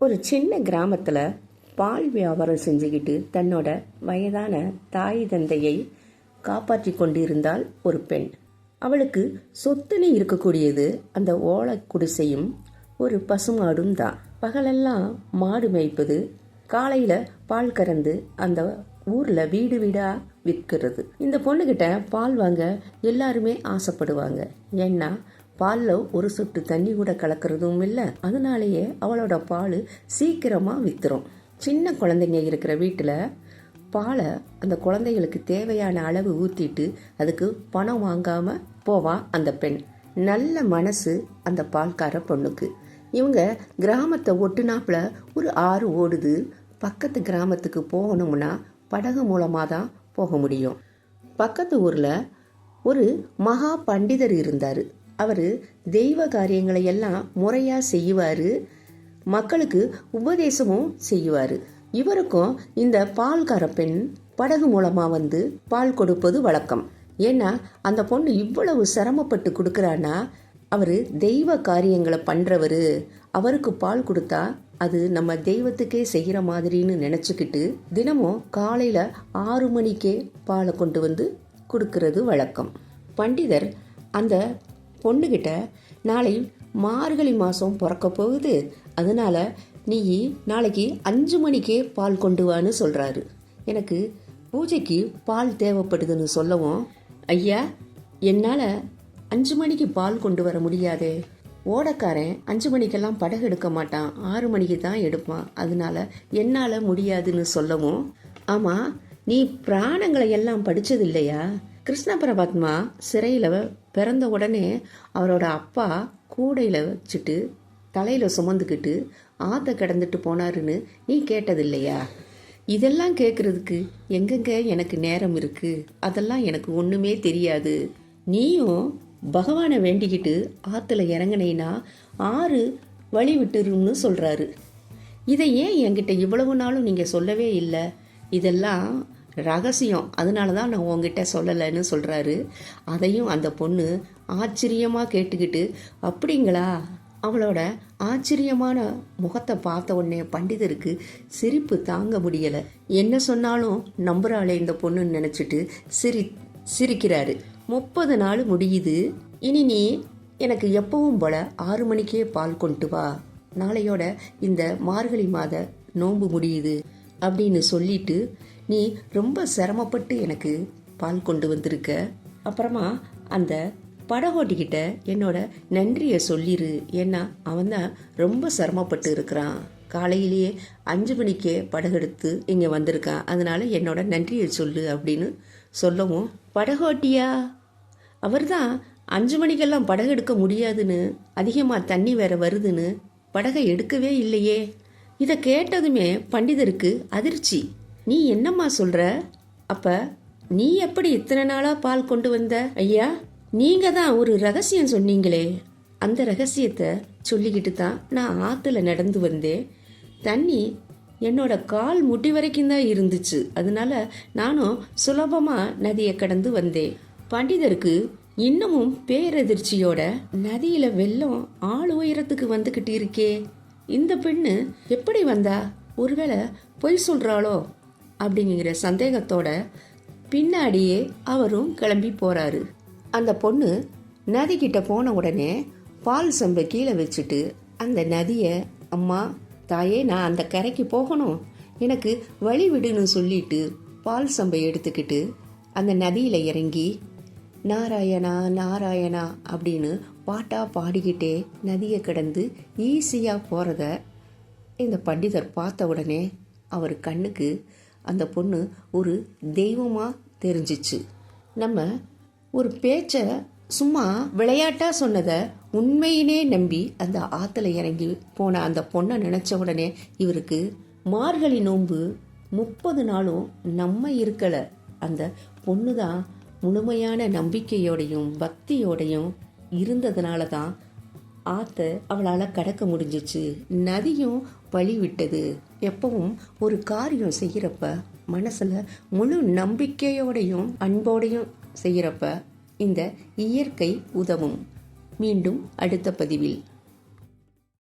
ஒரு சின்ன கிராமத்தில் பால் வியாபாரம் செஞ்சுக்கிட்டு தன்னோட வயதான தாய் தந்தையை காப்பாற்றி கொண்டிருந்தாள் ஒரு பெண். அவளுக்கு சொத்துன்னு இருக்கக்கூடியது அந்த ஓலை குடிசையும் ஒரு பசுமாடும் தான். பகலெல்லாம் மாடு மேய்ப்பது, காலையில் பால் கறந்து அந்த ஊரில் வீடு வீடாக விற்கிறது. இந்த பொண்ணுக்கிட்ட பால் வாங்க எல்லாருமே ஆசைப்படுவாங்க. ஏன்னா பாலில் ஒரு சொட்டு தண்ணி கூட கலக்கிறதும் இல்லை. அதனாலேயே அவளோட பால் சீக்கிரமாக விற்றுரும். சின்ன குழந்தைங்க இருக்கிற வீட்டில் பாலை அந்த குழந்தைகளுக்கு தேவையான அளவு ஊற்றிட்டு அதுக்கு பணம் வாங்காமல் போவா அந்த பெண். நல்ல மனசு அந்த பால்கார பொண்ணுக்கு. இவங்க கிராமத்தை ஒட்டுனாப்புல ஒரு ஆறு ஓடுது. பக்கத்து கிராமத்துக்கு போகணும்னா படகு மூலமாக தான் போக முடியும். பக்கத்து ஊரில் ஒரு மகா பண்டிதர் இருந்தார். அவர் தெய்வ காரியங்களை எல்லாம் முறையாக செய்வார், மக்களுக்கு உபதேசமும் செய்வார். இவருக்கும் இந்த பால்கார பெண் படகு மூலமாக வந்து பால் கொடுப்பது வழக்கம். ஏன்னா அந்த பொண்ணு இவ்வளவு சிரமப்பட்டு கொடுக்குறான்னா அவர் தெய்வ காரியங்களை பண்ணுறவர். அவருக்கு பால் கொடுத்தா அது நம்ம தெய்வத்துக்கே செய்கிற மாதிரின்னு நினச்சிக்கிட்டு தினமும் காலையில் 6 மணிக்கே பாலை கொண்டு வந்து கொடுக்கறது வழக்கம். பண்டிதர் அந்த பொண்ணுகிட்ட நாளை மார்கழி மாதம் பிறக்க போகுது, அதனால நீ நாளைக்கு 5 மணிக்கே பால் கொண்டு வான்னு சொல்கிறாரு. எனக்கு பூஜைக்கு பால் தேவைப்படுதுன்னு சொல்லவும், ஐயா என்னால் 5 மணிக்கு பால் கொண்டு வர முடியாதே, ஓடக்காரன் 5 மணிக்கெல்லாம் படகு எடுக்க மாட்டான், 6 மணிக்கு தான் எடுப்பான், அதனால என்னால் முடியாதுன்னு சொல்லவும், ஆமாம் நீ பிராணங்களை எல்லாம் படித்தது இல்லையா? கிருஷ்ண பரமாத்மா சிறையில் பிறந்த உடனே அவரோட அப்பா கூடையில் வச்சுட்டு தலையில் சுமந்துக்கிட்டு ஆற்ற கடந்துட்டு போனாருன்னு நீ கேட்டதில்லையா? இதெல்லாம் கேட்குறதுக்கு எங்கெங்க எனக்கு நேரம் இருக்குது? அதெல்லாம் எனக்கு ஒன்றுமே தெரியாது. நீயும் பகவானை வேண்டிக்கிட்டு ஆற்றுல இறங்கினீன்னா 6 வழி விட்டுருன்னு சொல்கிறாரு. இதை ஏன் என்கிட்ட இவ்வளவு நாளும் நீங்கள் சொல்லவே இல்லை? இதெல்லாம் ரகசியம், அதனால தான் நான் உங்ககிட்ட சொல்லலைன்னு சொல்கிறாரு. அதையும் அந்த பொண்ணு ஆச்சரியமாக கேட்டுக்கிட்டு, அப்படிங்களா? அவளோட ஆச்சரியமான முகத்தை பார்த்த உடனே பண்டிதருக்கு சிரிப்பு தாங்க முடியலை. என்ன சொன்னாலும் நம்புறாளே இந்த பொண்ணுன்னு நினச்சிட்டு சிரிக்கிறாரு. 30 நாள் முடியுது. இனி நீ எனக்கு எப்பவும் போல 6 மணிக்கே பால் கொண்டு வா, நாளையோட இந்த மார்கழி மாத நோன்பு முடியுது அப்படின்னு சொல்லிட்டு, நீ ரொம்ப சிரமப்பட்டு எனக்கு பால் கொண்டு வந்திருக்க, அப்புறமா அந்த படகோட்டிக்கிட்ட என்னோட நன்றியை சொல்லிடு. ஏன்னா அவன் தான் ரொம்ப சிரமப்பட்டு இருக்கிறான், காலையிலேயே 5 மணிக்கே படகெடுத்து இங்கே வந்திருக்கான், அதனால என்னோட நன்றியை சொல்லு அப்படின்னு சொல்லவும், படகோட்டியா? அவர் தான் 5 மணிக்கெல்லாம் படகு எடுக்க முடியாதுன்னு, அதிகமாக தண்ணி வேற வருதுன்னு படகை எடுக்கவே இல்லையே. இதை கேட்டதுமே பண்டிதருக்கு அதிர்ச்சி. நீ என்னம்மா சொல்கிற? அப்போ நீ எப்படி இத்தனை நாளாக பால் கொண்டு வந்த? ஐயா நீங்கள் தான் ஒரு ரகசியம் சொன்னீங்களே, அந்த ரகசியத்தை சொல்லிக்கிட்டு தான் நான் ஆற்றுல நடந்து வந்தேன். தண்ணி என்னோட கால் முட்டி வரைக்கும் தான் இருந்துச்சு, அதனால நானும் சுலபமாக நதியை கடந்து வந்தேன். பண்டிதருக்கு இன்னமும் பேரதிர்ச்சியோட, நதியில் வெள்ளம் ஆள் உயரத்துக்கு வந்துக்கிட்டு இருக்கே, இந்த பெண்ணு எப்படி வந்தா? ஒருவேளை பொய் சொல்கிறாளோ அப்படிங்கிற சந்தேகத்தோட பின்னாடியே அவரும் கிளம்பி போகிறாரு. அந்த பொண்ணு நதிக்கிட்ட போன உடனே பால் சம்பை கீழே வச்சுட்டு அந்த நதியை, அம்மா தாயே நான் அந்த கரைக்கு போகணும், எனக்கு வழி விடுன்னு சொல்லிட்டு பால் சம்பை எடுத்துக்கிட்டு அந்த நதியில் இறங்கி நாராயணா நாராயணா அப்படின்னு பாட்டாக பாடிக்கிட்டே நதியை கடந்து ஈஸியாக போகிறத இந்த பண்டிதர் பார்த்த உடனே அவர் கண்ணுக்கு அந்த பொண்ணு ஒரு தெய்வமாக தெரிஞ்சிச்சு. நம்ம ஒரு பேச்சை சும்மா விளையாட்டாக சொன்னதை உண்மையினே நம்பி அந்த ஆற்றுல இறங்கி போன அந்த பொண்ணை நினச்ச உடனே இவருக்கு மார்கழி நோன்பு 30 நாளும் நம்ம இருக்கலை. அந்த பொண்ணு தான் முழுமையான நம்பிக்கையோடையும் பக்தியோடையும் இருந்ததுனால தான் ஆற்ற அவளால் கடக்க முடிஞ்சிச்சு, நதியும் வழி விட்டது. எப்பவும் ஒரு காரியம் செய்கிறப்ப மனசில் முழு நம்பிக்கையோடையும் அன்போடையும் செய்கிறப்ப இந்த இயற்கை உதவும். மீண்டும் அடுத்த பதிவில்.